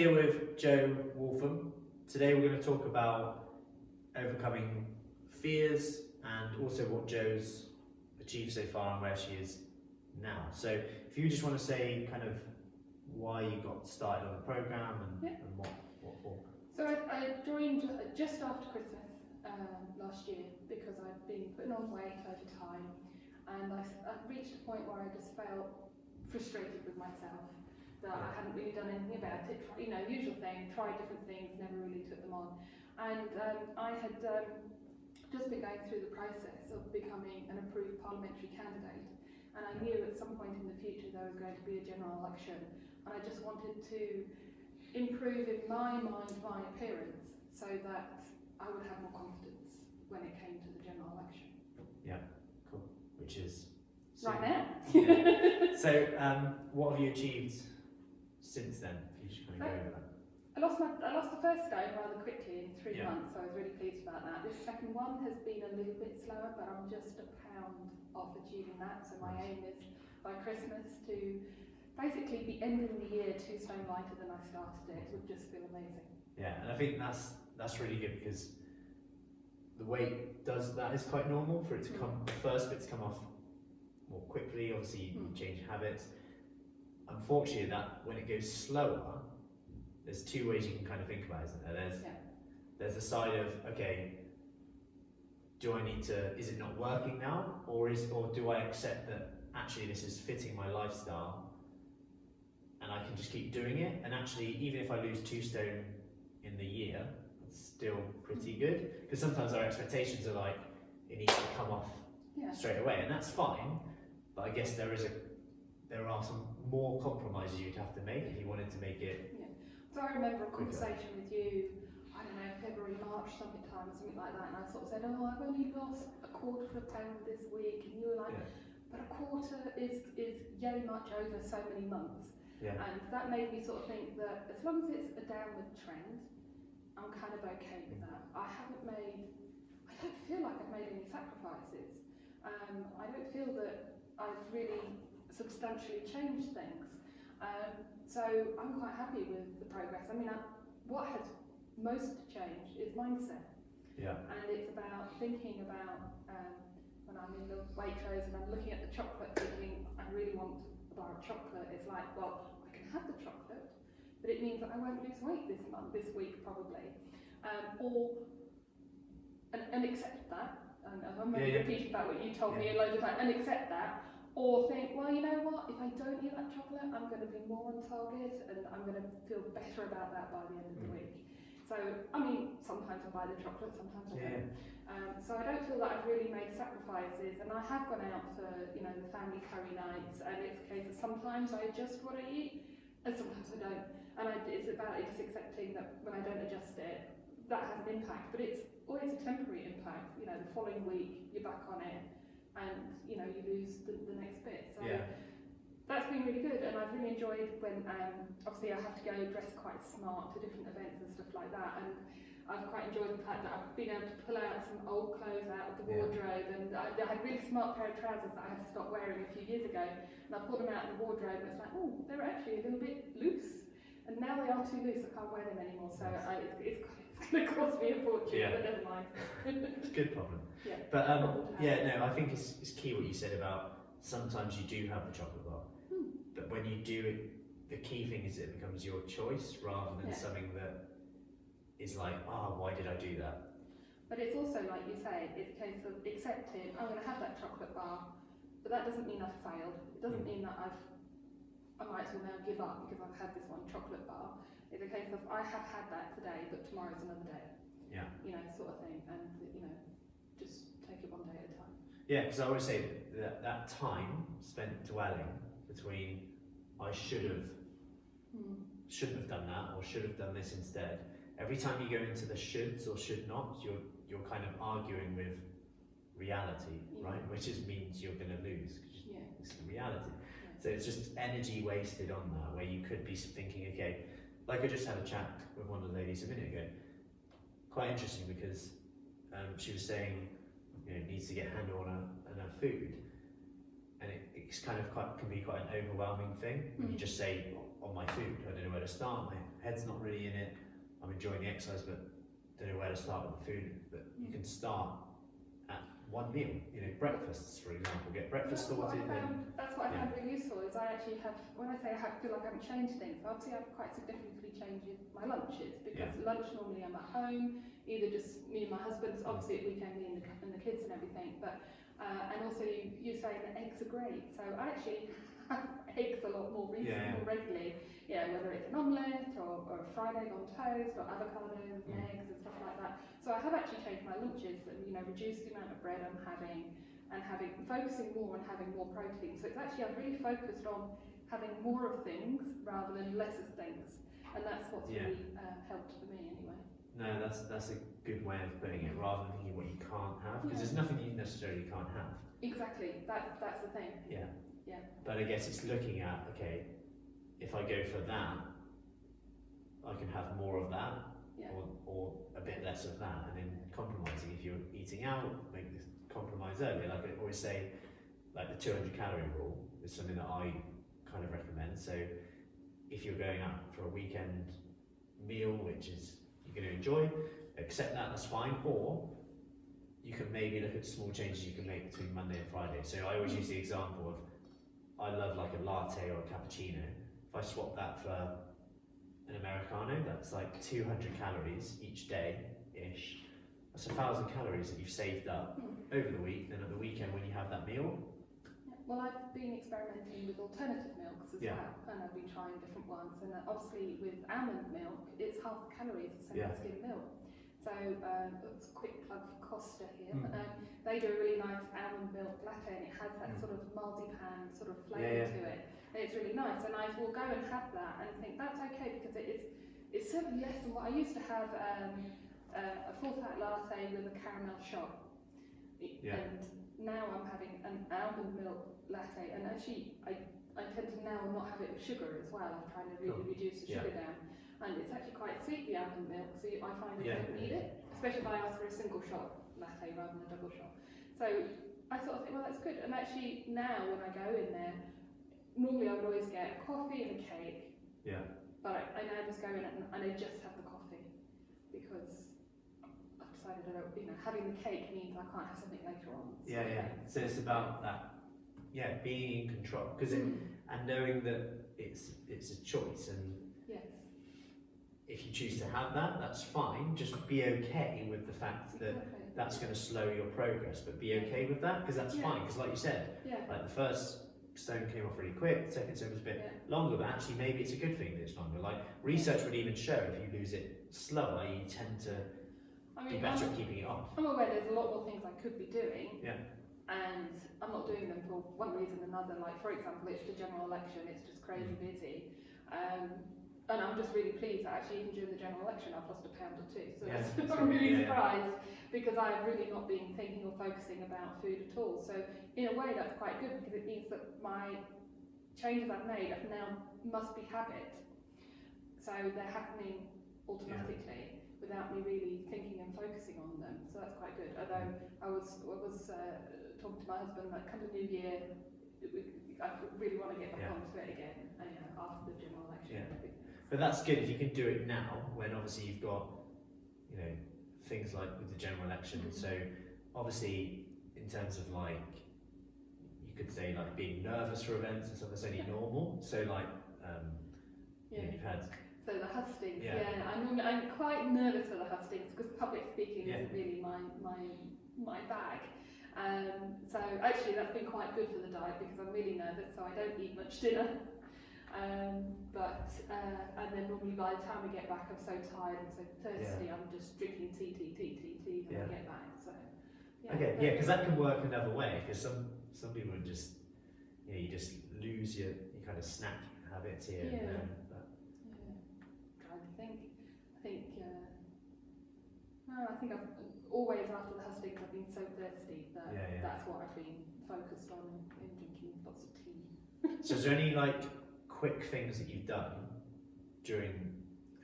Here with Jo Waltham. Today we're going to talk about overcoming fears and also what Jo's achieved so far and where she is now. So if you just want to say kind of why you got started on the programme and what for. So I joined just after Christmas last year because I'd been putting on weight over time, and I reached a point where I just felt frustrated with myself that I hadn't really done anything about it. You know, usual thing, tried different things, never really took them on. And I had just been going through the process of becoming an approved parliamentary candidate, and I knew at some point in the future there was going to be a general election, and I just wanted to improve in my mind my appearance so that I would have more confidence when it came to the general election. Yeah, cool. Which is right now. Yeah. So what have you achieved since then? If you should kind of go over that. I lost the first stone rather quickly in 3 Yeah. months, so I was really pleased about that. This second one has been a little bit slower, but I'm just a pound off achieving that. So my aim is by Christmas to basically be ending the year 2 stone lighter than I started it. It would just feel amazing. Yeah, and I think that's really good because the weight is quite normal for it to come, the first bit to come off more quickly. Obviously you change habits. Unfortunately, that when it goes slower, there's 2 ways you can kind of think about it, isn't there? There's the side of, okay, is it not working now, or do I accept that actually this is fitting my lifestyle and I can just keep doing it? And actually, even if I lose 2 stone in the year, it's still pretty good, because sometimes our expectations are like it needs to come off straight away, and that's fine. But I guess there are some more compromises you'd have to make if you wanted to make it. Yeah. So I remember a conversation with you, I don't know, February, March, something like that, and I sort of said, oh, I've only lost a quarter of a pound this week, and you were like, but a quarter is yay much over so many months. Yeah. And that made me sort of think that as long as it's a downward trend, I'm kind of okay with that. I don't feel like I've made any sacrifices. I don't feel that I've really substantially changed things. So I'm quite happy with the progress. I mean, what has most changed is mindset. Yeah. And it's about thinking about when I'm in the Waitrose and I'm looking at the chocolate thinking, I really want a bar of chocolate. It's like, well, I can have the chocolate, but it means that I won't lose weight this week probably. And accept that. And I'm going to repeat about what you told me a load of times, and accept that. Or think, well, you know what, if I don't eat that chocolate, I'm going to be more on target and I'm going to feel better about that by the end of the week. So, I mean, sometimes I buy the chocolate, sometimes I don't. So I don't feel that I've really made sacrifices, and I have gone out for, you know, the family curry nights, and it's a case of sometimes I adjust what I eat, and sometimes I don't. And it's about just accepting that when I don't adjust it, that has an impact, but it's always a temporary impact. You know, the following week, you're back on it, and you know, you lose the next bit. So that's been really good, and I've really enjoyed when obviously I have to go dressed quite smart to different events and stuff like that, and I've quite enjoyed the fact that I've been able to pull out some old clothes out of the wardrobe, and I had a really smart pair of trousers that I had to stop wearing a few years ago, and I pulled them out of the wardrobe and it's like, oh, they're actually a little bit loose, and now they are too loose, I can't wear them anymore, so it's going to cost me a fortune, but never mind. It's a good problem. Yeah. But no, I think it's key what you said about sometimes you do have the chocolate bar, but when you do it, the key thing is it becomes your choice rather than something that is like, why did I do that? But it's also, like you say, it's a case of accepting, I'm going to have that chocolate bar, but that doesn't mean I've failed. It doesn't mean that I might as well now give up because I've had this one chocolate bar. It's a case of, I have had that today, but tomorrow's another day. Yeah. You know, sort of thing, and you know, just take it one day at a time. Yeah, because I always say that time spent dwelling between I shouldn't have done that or should have done this instead. Every time you go into the shoulds or should not, you're kind of arguing with reality, right? Which means you're going to lose. It's the reality. So it's just energy wasted on that, where you could be thinking, okay, like I just had a chat with one of the ladies a minute ago. Quite interesting because she was saying, you know, needs to get a handle on her food. and it's kind of can be quite an overwhelming thing. When you just say, on my food, I don't know where to start, my head's not really in it, I'm enjoying the exercise, but don't know where to start with the food. But you can start at one meal, you know, breakfasts, for example, get breakfast sorted. That's what I found really useful, is I actually have, when I say feel like I haven't changed things, obviously I've quite significantly changed my lunches, because lunch normally I'm at home, either just me and my husband, obviously at weekend me and the kids and everything, but and also you say that eggs are great, so I actually have eggs a lot more more regularly, whether it's an omelette or a fried egg on toast or avocados and eggs and stuff like that. So I have actually changed my lunches and reduced the amount of bread I'm having and focusing more on having more protein. So it's actually I've really focused on having more of things rather than less of things, and that's what's really helped for me anyway. No, that's a good way of putting it, rather than thinking what you can't have, because there's nothing you necessarily can't have. Exactly, that's the thing. Yeah. But I guess it's looking at, okay, if I go for that, I can have more of that, or a bit less of that, and then compromising. If you're eating out, make this compromise earlier. Like I always say, like the 200 calorie rule is something that I kind of recommend. So if you're going out for a weekend meal, which is you're going to enjoy, accept that, that's fine. Or you can maybe look at small changes you can make between Monday and Friday. So I always use the example of, I love like a latte or a cappuccino. If I swap that for an Americano, that's like 200 calories each day-ish. That's 1,000 calories that you've saved up over the week. Then at the weekend when you have that meal. Well, I've been experimenting with alternative milks as well, and I've been trying different ones. And obviously with almond milk, it's half the calories as skim milk. So it's a quick plug for Costa here. They do a really nice almond milk latte, and it has that sort of marzipan sort of flavour to it. And it's really nice, and I will go and have that and think that's okay, because it's certainly less than what I used to have. A full fat latte with a caramel shot, and now I'm having an almond milk latte, and actually I tend to now not have it with sugar as well. I'm trying to really reduce the sugar down, and it's actually quite sweet, the almond milk, so I find I don't need it, especially if I ask for a single shot latte rather than a double shot. So I sort of think, well, that's good. And actually now when I go in there, normally I would always get a coffee and a cake, but I now just go in and I just have the coffee, because I've decided I don't, having the cake means I can't have something later on. So it's about that, being in control, because and knowing that it's a choice, and if you choose to have that, that's fine. Just be okay with the fact that that's going to slow your progress, but be okay with that, because that's fine. Because like you said, like the first stone came off really quick, the second stone was a bit longer, but actually maybe it's a good thing that it's longer. Like research would even show if you lose it slower, you tend to be better at keeping it off. I'm aware there's a lot more things I could be doing, and I'm not doing them for one reason or another. Like for example, it's the general election, it's just crazy busy. And I'm just really pleased that actually even during the general election I've lost a pound or two. So I'm really surprised, because I've really not been thinking or focusing about food at all. So in a way that's quite good, because it means that my changes I've made now must be habit. So they're happening automatically without me really thinking and focusing on them. So that's quite good. Although I was talking to my husband, like come the new year, I really want to get back onto it again, after the general election. But that's good if you can do it now, when obviously you've got, things like with the general election. So obviously in terms of like, you could say like being nervous for events and stuff, that's only normal. So like, you've had. So the hustings, I'm quite nervous for the hustings, because public speaking isn't really my bag. So actually that's been quite good for the diet, because I'm really nervous, so I don't eat much dinner. And then normally by the time we get back, I'm so tired and so thirsty, I'm just drinking tea when I get back. So because that can work another way, because some people are just, you just lose your kind of snack habits here and there. I think I've always, after the hustings, I've been so thirsty that that's what I've been focused on, in drinking lots of tea. So is there any like quick things that you've done during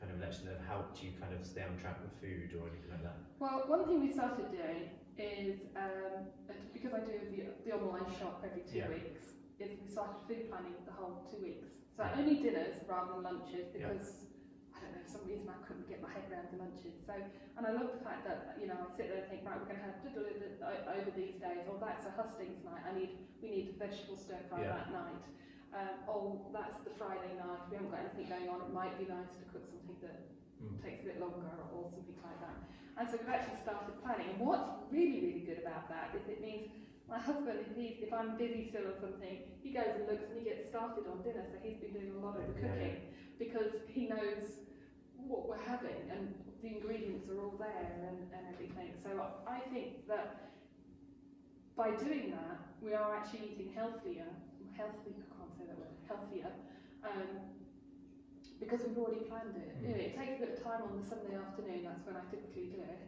kind of election that have helped you kind of stay on track with food or anything like that? Well, one thing we started doing is, because I do the online shop every 2 weeks, is we started food planning the whole 2 weeks. So only dinners rather than lunches, because I don't know, for some reason I couldn't get my head around the lunches. So, and I love the fact that, you know, I sit there and think, right, we're going to have over these days, or that's a hustings night, we need vegetable stir fry that night. Oh, that's the Friday night, we haven't got anything going on, it might be nice to cook something that takes a bit longer or something like that. And so we've actually started planning. And what's really, really good about that is it means my husband, if I'm busy still or something, he goes and looks and he gets started on dinner. So he's been doing a lot of the cooking because he knows what we're having and the ingredients are all there and everything. So I think that by doing that, we are actually eating healthier, I can't say that word, healthier, because we've already planned it. You know, it takes a bit of time on the Sunday afternoon, that's when I typically do it.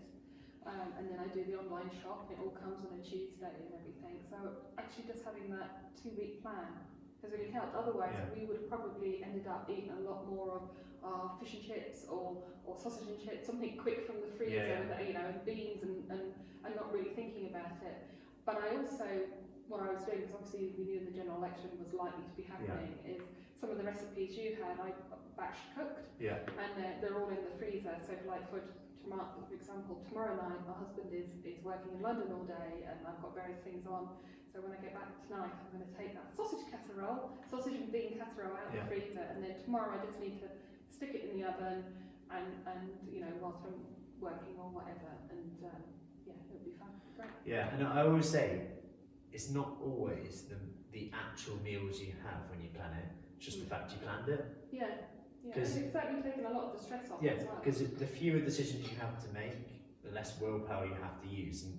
And then I do the online shop, and it all comes on a Tuesday and everything. So actually just having that 2-week plan has really helped. Otherwise, we would have probably ended up eating a lot more of fish and chips or sausage and chips, something quick from the freezer, with, you know, and beans and not really thinking about it. But I also, what I was doing, because obviously we knew the general election was likely to be happening, is some of the recipes you had, I batch cooked, and they're all in the freezer. So like for example, tomorrow night my husband is working in London all day, and I've got various things on. So when I get back tonight, I'm going to take that sausage and bean casserole out of the freezer, and then tomorrow I just need to stick it in the oven, and you know, whilst I'm working or whatever, and it'll be fun. Great. Yeah, and I always say it's not always the actual meals you have when you plan it, just the fact you planned it. Yeah, and it's certainly taken a lot of the stress off as well. Because the fewer decisions you have to make, the less willpower you have to use. And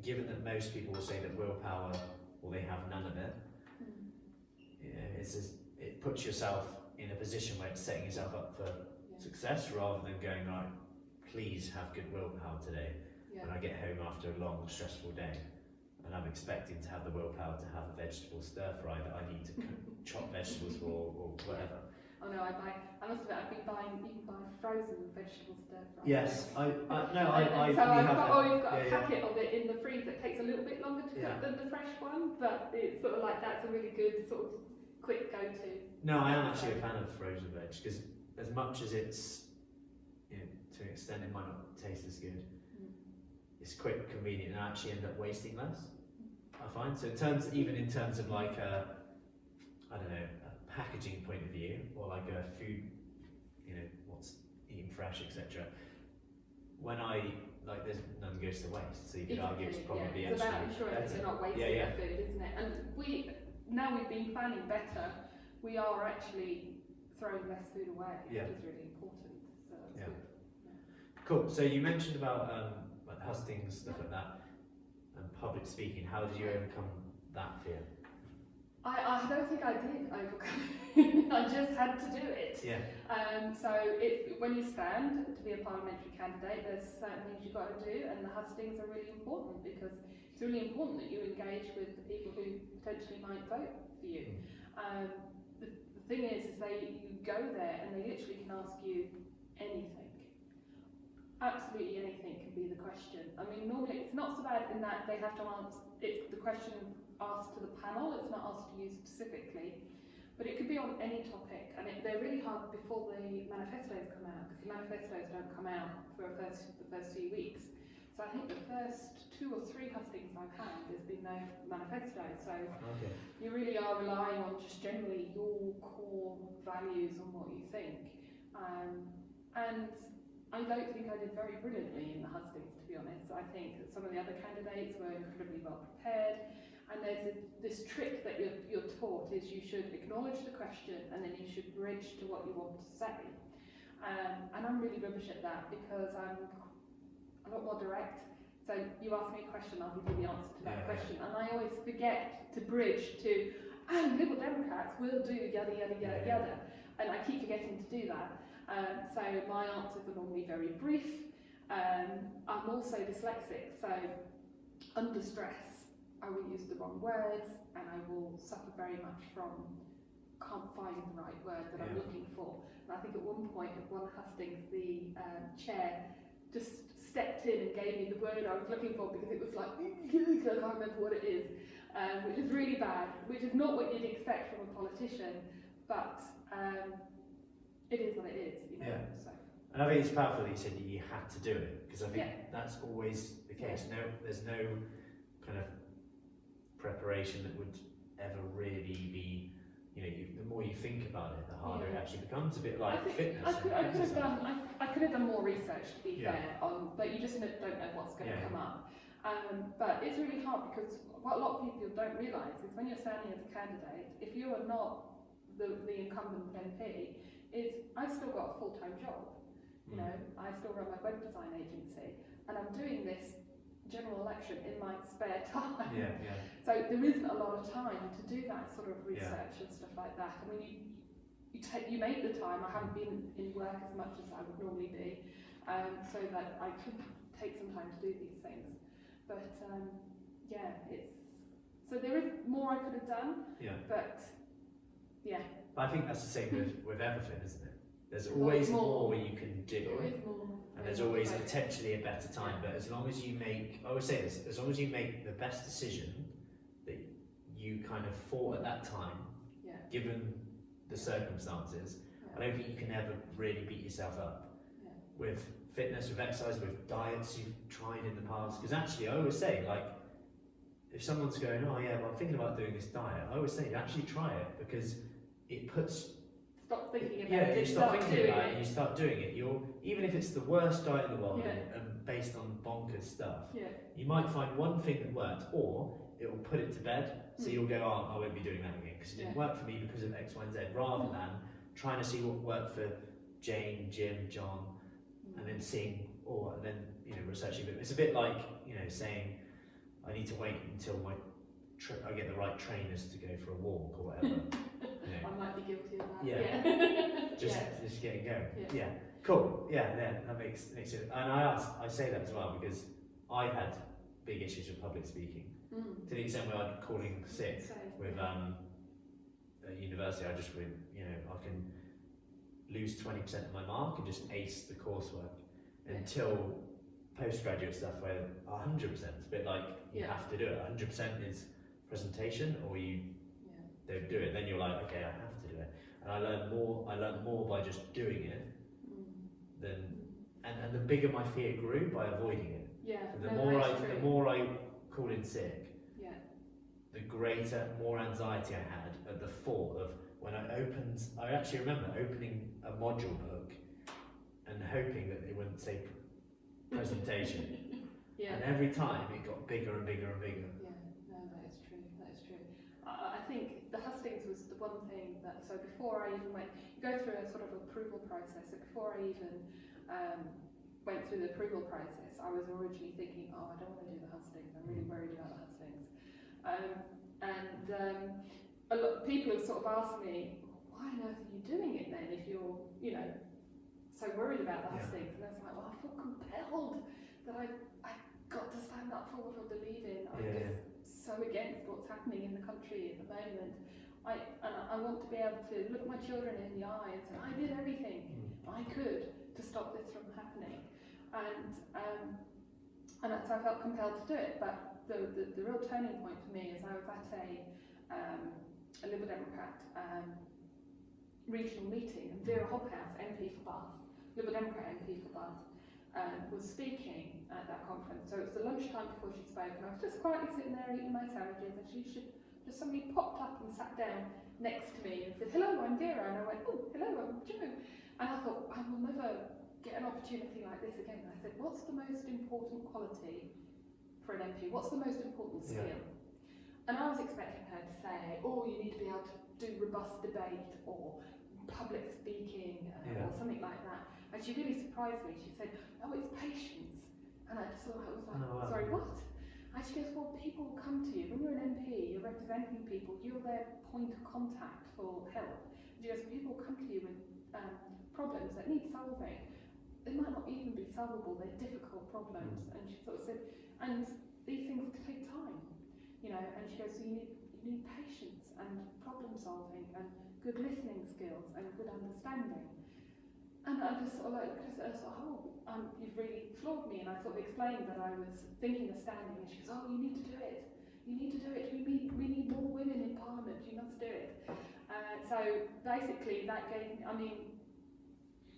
given that most people will say that willpower, or they have none of it, it puts yourself in a position where it's setting yourself up for success rather than going, right, please have good willpower today. When I get home after a long, stressful day, and I'm expecting to have the willpower to have a vegetable stir fry that I need to chop vegetables for or whatever. Oh no, I must admit, I've been buying, you can buy frozen vegetable stir fry. Yes, so I've got a packet of it in the freezer. It takes a little bit longer to cook than the fresh one, but it's sort of like, that's a really good sort of quick go-to. No, I am actually a fan of frozen veg, because as much as it's, you know, to an extent it might not taste as good, it's quick, convenient, and I actually end up wasting less, I find. So even in terms of like a packaging point of view, or like a food, you know, what's eating fresh, etc. When there's none goes to waste, so you could argue it's probably it's actually about ensuring that you're not wasting your food, isn't it? And now we've been planning better, we are actually throwing less food away, which is really important. So that's good. Cool. So you mentioned about like hustings, stuff like that, and public speaking. How did you overcome that fear? I don't think I did overcome it. I just had to do it. So when you stand to be a parliamentary candidate, there's certain things you've got to do, and the hustings are really important, because it's really important that you engage with the people who potentially might vote for you. The thing is you go there and they literally can ask you anything. Absolutely anything can be the question. I mean, normally it's not so bad in that they have to answer, it's the question asked to the panel, it's not asked to you specifically, but it could be on any topic, and they're really hard before the manifestos come out, because the manifestos don't come out for the first few weeks. So I think the first 2 or 3 hustings I've had, there's been no manifesto, so you really are relying on just generally your core values and what you think. And I don't think I did very brilliantly in the hustings, to be honest. I think that some of the other candidates were incredibly well prepared. And there's this trick that you're taught is you should acknowledge the question and then you should bridge to what you want to say. And I'm really rubbish at that, because I'm a lot more direct. So you ask me a question, I'll give you the answer to that question. And I always forget to bridge to, and Liberal Democrats will do yada, yada, yada, yada. And I keep forgetting to do that. So my answers are normally very brief. I'm also dyslexic, so under stress, I will use the wrong words, and I will suffer very much from can't find the right word that I'm looking for. And I think at one point, at one hustings, the chair just stepped in and gave me the word I was looking for, because it was like, I can't remember what it is, which is really bad, which is not what you'd expect from a politician, but it is what it is, you know. Yeah. So. And I think it's powerful that you said that you had to do it, because I think that's always the case. No, there's no kind of preparation that would ever really be, you know, the more you think about it, the harder it actually becomes. A bit like fitness. I could have done more research, to be fair, but you just don't know what's going to come up. But it's really hard, because what a lot of people don't realise is when you're standing as a candidate, if you are not the incumbent MP, I've still got a full-time job. You know, I still run my web design agency, and I'm doing this general election in my spare time. So there isn't a lot of time to do that sort of research and stuff like that. I mean, you make the time. I haven't been in work as much as I would normally be, so that I could take some time to do these things. But so there is more I could have done. But I think that's the same with everything, isn't it? There's always more you can do, and there's always potentially a better time. But as long as you make, I always say this, as long as you make the best decision that you kind of thought at that time, given the circumstances, I don't think you can ever really beat yourself up with fitness, with exercise, with diets you've tried in the past. Because actually, I always say, like, if someone's going, oh yeah, well, I'm thinking about doing this diet, I always say, actually try it, because it puts. Stop thinking about it. You stop thinking about it and you start doing it. Even if it's the worst diet in the world and based on bonkers stuff, you might find one thing that worked, or it will put it to bed. So you'll go, oh, I won't be doing that again because it didn't work for me because of X, Y, and Z, rather than trying to see what worked for Jane, Jim, John, and then seeing, and then researching it. It's a bit like saying, I need to wait until I get the right trainers to go for a walk or whatever. I might be guilty of that. Just getting going. Cool. That makes it. And I say that as well because I had big issues with public speaking to the extent where I'm calling sick with at university. I just went, I can lose 20% of my mark and just ace the coursework until postgraduate stuff where 100%. It's a bit like you have to do it. 100% is presentation, or you don't do it. Then you're like, okay, I have to do it. And I learned more by just doing it and the bigger my fear grew by avoiding it. So the more I called in sick, the greater, more anxiety I had at the thought of when I actually remember opening a module book and hoping that it wouldn't say presentation. And every time it got bigger and bigger and bigger. That is true. I think the hustings was the one thing that, so before I even you go through a sort of approval process, so before I even went through the approval process, I was originally thinking, I don't want to do the hustings, I'm really worried about the hustings. A lot of people have sort of asked me, why on earth are you doing it then if you're, so worried about the hustings? And I was like, well, I feel compelled that I've got to stand up for what I believe in. I'm just so against what's happening in the country at the moment. I want to be able to look my children in the eye and say, I did everything I could to stop this from happening. And so I felt compelled to do it. But the real turning point for me is I was at a Liberal Democrat regional meeting, and Vera Hobhouse, MP for Bath, Liberal Democrat MP for Bath, was speaking at that conference. So it was the lunchtime before she spoke, and I was just quietly sitting there eating my sandwiches, and somebody popped up and sat down next to me and said, hello, I'm Vera. And I went, oh, hello, I'm Jo. And I thought, I will never get an opportunity like this again. And I said, what's the most important quality for an MP? What's the most important skill? And I was expecting her to say, oh, you need to be able to do robust debate or public speaking or something like that. And she really surprised me. She said, oh, it's patience. And I just thought, I was like, sorry, what? And she goes, well, people will come to you. When you're an MP, you're representing people, you're their point of contact for help. And she goes, people will come to you with problems that need solving. They might not even be solvable, they're difficult problems. And she sort of said, and these things take time, and she goes, so you need patience and problem solving and good listening skills and good understanding. And I just sort of like looked at her, sort of, you've really floored me. And I sort of explained that I was thinking of standing, and she goes, oh, you need to do it. You need to do it. We need more women in Parliament. You must do it. So basically, that gave me, I mean,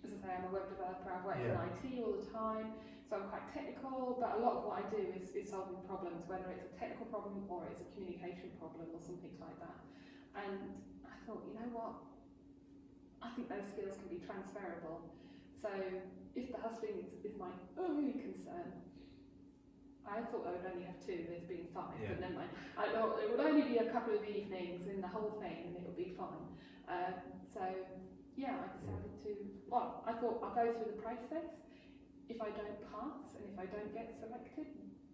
as I say, I'm a web developer. I've worked in IT all the time, so I'm quite technical. But a lot of what I do is solving problems, whether it's a technical problem or it's a communication problem or something like that. And I thought, you know what? I think those skills can be transferable. So if the hustling is my only concern, I thought I would only have 2, there's been 5, but never mind. I thought it would only be a couple of evenings in the whole thing and it would be fine. So yeah, I decided to, well, I thought I'll go through the process. If I don't pass and if I don't get selected,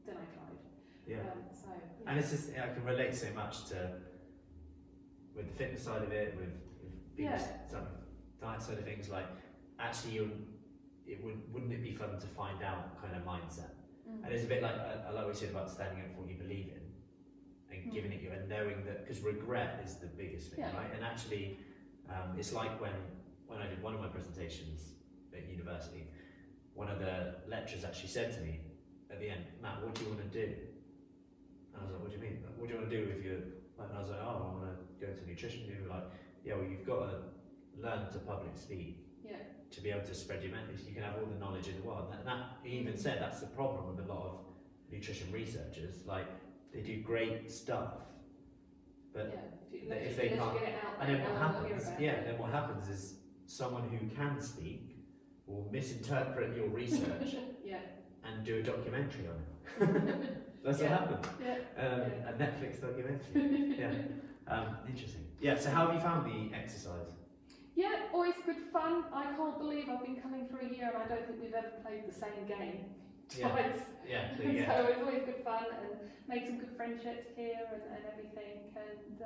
then I tried. And it's just, I can relate so much to, with the fitness side of it, with some diet side of things, like actually wouldn't it be fun to find out kind of mindset? And it's a bit like, I like what you said about standing up for what you believe in and giving it you and knowing that, because regret is the biggest thing, right? And actually, it's like when I did one of my presentations at university, one of the lecturers actually said to me at the end, Matt, what do you want to do? And I was like, what do you mean? What do you want to do if you're, and I was like, oh, I want to go into nutrition. And they were like, yeah, well, you've got to learn to public speak to be able to spread your message. You can have all the knowledge in the world. And that he even said that's the problem with a lot of nutrition researchers. Like, they do great stuff, but if they can't, and then what happens? Then what happens is someone who can speak will misinterpret your research and do a documentary on it. That's what happened. A Netflix documentary. Interesting. So how have you found the exercise? Yeah, always good fun. I can't believe I've been coming for a year and I don't think we've ever played the same game twice. So it's always good fun and made some good friendships here and everything. And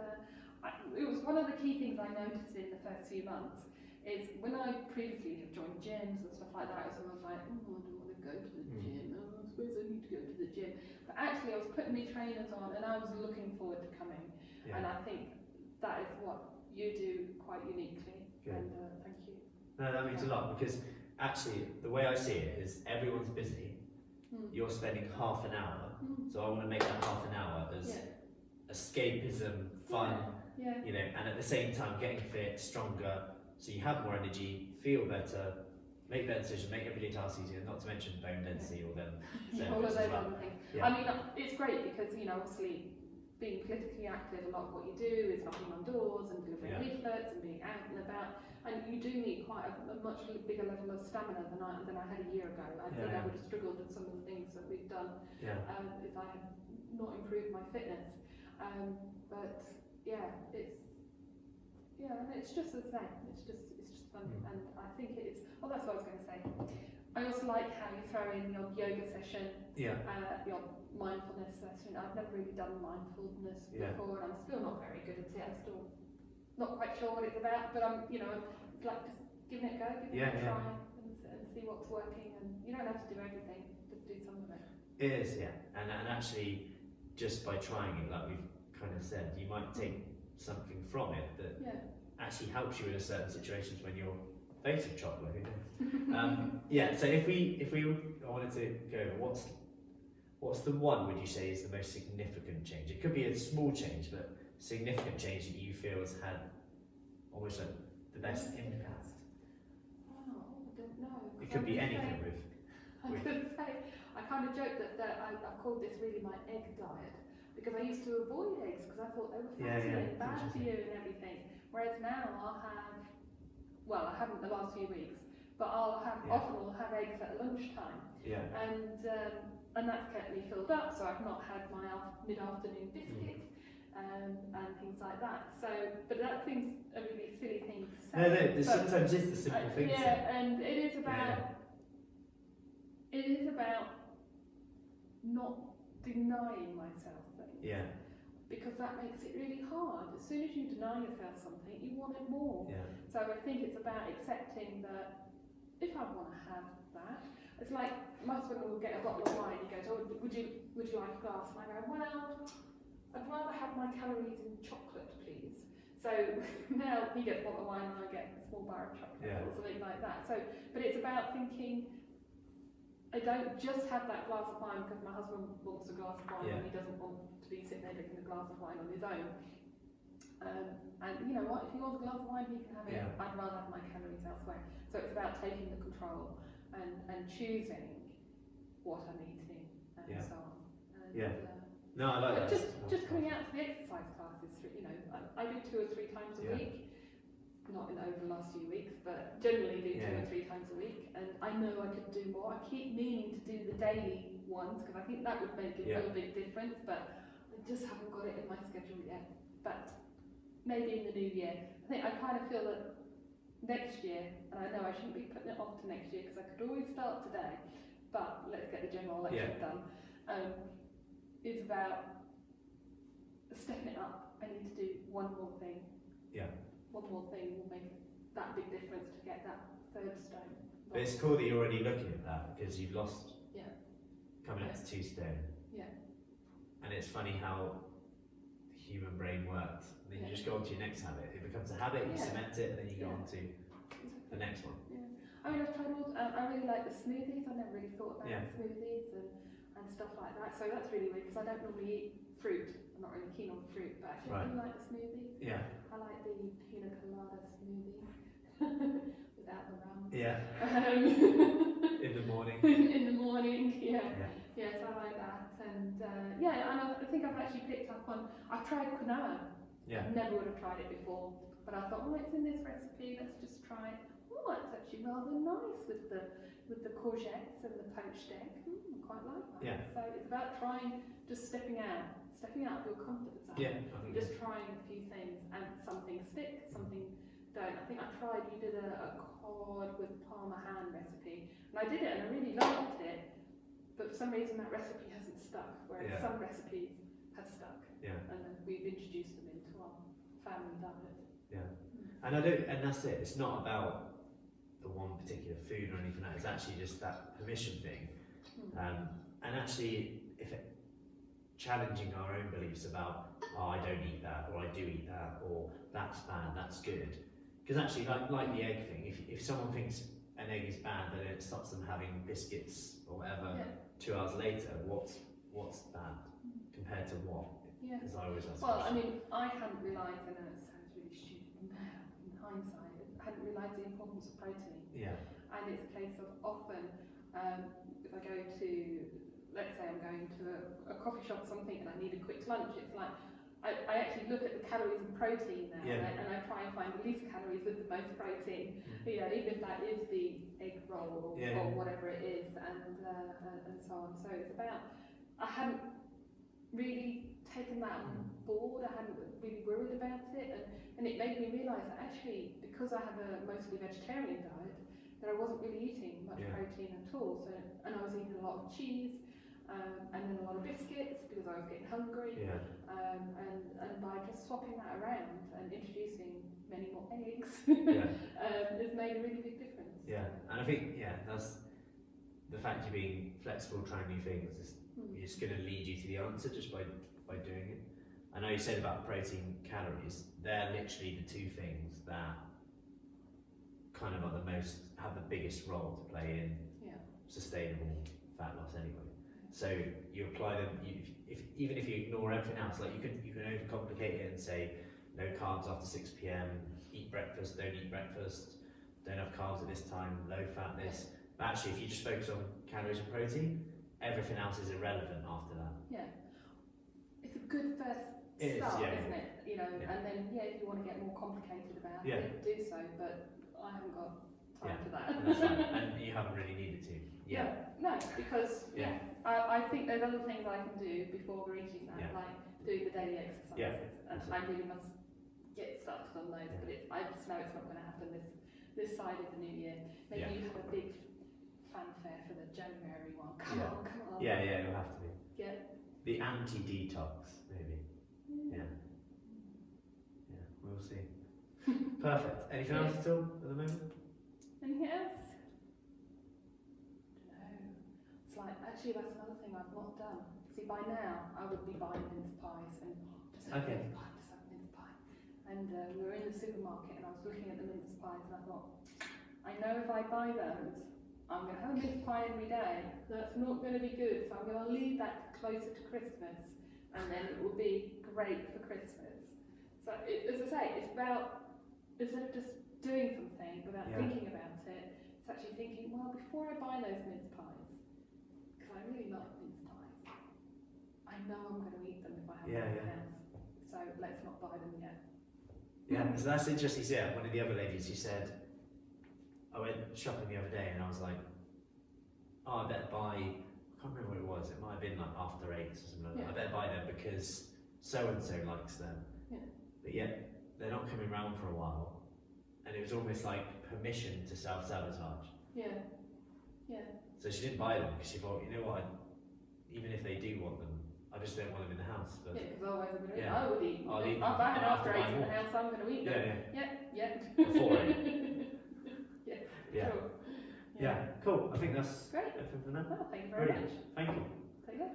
it was one of the key things I noticed in the first few months is when I previously have joined gyms and stuff like that, I was always like, oh, I don't want to go to the gym. Oh, I suppose I need to go to the gym. But actually, I was putting my trainers on and I was looking forward to coming. And I think that is what you do quite uniquely. Good. And thank you. No, that means a lot, because actually the way I see it is everyone's busy. You're spending half an hour, so I want to make that half an hour as escapism, fun, you know, and at the same time getting fit, stronger, so you have more energy, feel better, make better decisions, make everyday tasks easier, not to mention bone density or them. All of those other things. I mean, it's great because, you know, obviously being politically active, a lot of what you do is knocking on doors and delivering leaflets and being out and about, and you do need quite a much bigger level of stamina than I had a year ago. I think I would have struggled with some of the things that we've done if I had not improved my fitness. But it's just the same. It's just fun, and I think it is. Well, that's what I was going to say. I also like how you throw in your yoga session, your mindfulness session. I've never really done mindfulness before, and I'm still not very good at it. I'm still not quite sure what it's about, but I'm, you know, it's like just giving it a go, giving it a try, and see what's working. And you don't have to do everything, just do some of it. It is, and actually, just by trying it, like we've kind of said, you might take something from it that actually helps you in a certain situations when you're faced with chocolate. Who knows? So if I wanted to go over what's the one would you say is the most significant change? It could be a small change, but significant change that you feel has had almost like the best impact. Wow, I don't know. It could be anything with. I was going to say, I kind of joked that I called this really my egg diet, because I used to avoid eggs because I thought they were fatty and bad for you and everything. Whereas now I'll have, well, I haven't the last few weeks, but often will have eggs at lunchtime. And that's kept me filled up, so I've not had my mid-afternoon biscuit and things like that. So, but that seems a really silly thing to say. No, sometimes it's the simple things. And it is about not denying myself things. Because that makes it really hard. As soon as you deny yourself something, you want it more. So I think it's about accepting that if I want to have that, it's like my husband will get a bottle of wine. He goes, "Oh, would you like a glass?" And I go, "Well, I'd rather have my calories in chocolate, please." So now he gets a bottle of wine and I get a small bar of chocolate or something like that. So, but it's about thinking, I don't just have that glass of wine because my husband wants a glass of wine and he doesn't want to be sitting there drinking a glass of wine on his own. And you know what, if he wants a glass of wine, he can have it. I'd rather have my calories elsewhere. So it's about taking the control and choosing what I'm eating and so on. And, no, I like that. Just coming out to the exercise classes, you know, I do 2 or 3 times a week. Not over the last few weeks, but generally do 2 or 3 times a week. And I know I could do more. I keep meaning to do the daily ones because I think that would make a real big difference, but I just haven't got it in my schedule yet. But maybe in the new year. I kind of feel that next year, and I know I shouldn't be putting it off to next year because I could always start today, but let's get the general election done. It's about stepping it up. I need to do one more thing. One more thing will make that big difference to get that 3rd stone. But it's cool that you're already looking at that because you've lost coming up to 2 stone. And it's funny how the human brain works. And then you just go on to your next habit. It becomes a habit, you cement it, and then you go on to the next one. I mean, I've tried I really like the smoothies. I never really thought about smoothies and stuff like that. So that's really weird because I don't normally eat fruit. I'm not really keen on fruit, but actually I really like the smoothies. I like the pina colada smoothie without the rum. In the morning. In the morning, Yes, I like that. And and I think I've actually picked up on, I've tried quinoa. I never would have tried it before, but I thought, it's in this recipe, let's just try it. Oh, it's actually rather nice with the courgettes and the poached egg. I quite like that. So it's about just stepping out of your comfort zone. Just trying a few things, and something stick, something don't. I think I tried, you did a cod with Parma ham recipe, and I did it and I really liked it, but for some reason that recipe hasn't stuck, whereas some recipes have stuck, and then we've introduced them into our family diet. And that's it. It's not about the one particular food or anything like that. It's actually just that permission thing. And actually, challenging our own beliefs about, I don't eat that, or I do eat that, or that's bad, that's good. Because actually, like the egg thing, if someone thinks an egg is bad, then it stops them having biscuits or whatever 2 hours later, what's bad compared to what? As I always ask. Well, I mean, I hadn't realised, I know it sounds really stupid now in hindsight, I hadn't realised the importance of protein. And it's a case of often, if I go to, let's say I'm going to a coffee shop or something and I need a quick lunch, it's like, I actually look at the calories and protein now, and I try and find the least calories with the most protein, even if that is the egg roll or whatever it is, and so on. So it's about, I hadn't really taken that on board, I hadn't really worried about it, and it made me realise that actually, because I have a mostly vegetarian diet, that I wasn't really eating much protein at all. So, and I was eating a lot of cheese, and then a lot of biscuits because I was getting hungry. And by just swapping that around and introducing many more eggs, it's made a really big difference. And I think that's the fact you're being flexible, trying new things. It's going to lead you to the answer just by doing it. I know you said about protein, calories. They're literally the 2 things that kind of have the biggest role to play in sustainable fat loss anyway. So you apply them. Even if you ignore everything else, like you can overcomplicate it and say no carbs after 6 p.m. Eat breakfast, don't eat breakfast, don't have carbs at this time, low fat this. But actually, if you just focus on calories and protein, everything else is irrelevant after that. It's a good first start, isn't it? You know, and then if you want to get more complicated about it, do so. But I haven't got time for that. That's fine. And you haven't really needed to. No, because I think there's other things I can do before reaching that, like doing the daily exercises, and I really must get started on those. But I just know it's not going to happen this side of the new year. Maybe you have a big fanfare for the January one. Come on. It'll have to be. The anti-detox, maybe. We'll see. Perfect. Anything else at all at the moment? Anything else? No. It's like, actually that's another thing I've not done. See, by now I would be buying mince pies and just have mince pie. and we were in the supermarket and I was looking at the mince pies and I thought, I know if I buy those, I'm going to have a mince pie every day, so that's not going to be good, so I'm going to leave that closer to Christmas, and then it will be great for Christmas. So as I say, it's about, instead of just doing something without thinking about it, it's actually thinking, well, before I buy those mince pies, because I really like mince pies, I know I'm going to eat them if I have them in the house, so let's not buy them yet. Yeah, so that's interesting. Yeah, one of the other ladies, she said, I went shopping the other day and I was like, oh, I better buy, I can't remember what it was, it might have been like After Eight or something like that. I better buy them because so-and-so likes them. Yeah. But yet, they're not coming round for a while. And it was almost like permission to self-sabotage. Yeah, yeah. So she didn't buy them because she thought, you know what, even if they do want them, I just don't want them in the house. But yeah, because otherwise I'm going to eat them. I would eat them. I'll eat them. If I had After Eight in the house, I'm going to eat them. Yeah. Before it. Yeah. Sure. Yeah, cool. I think that's great. everything for now. Well, thank you very much. Thank you. Take care.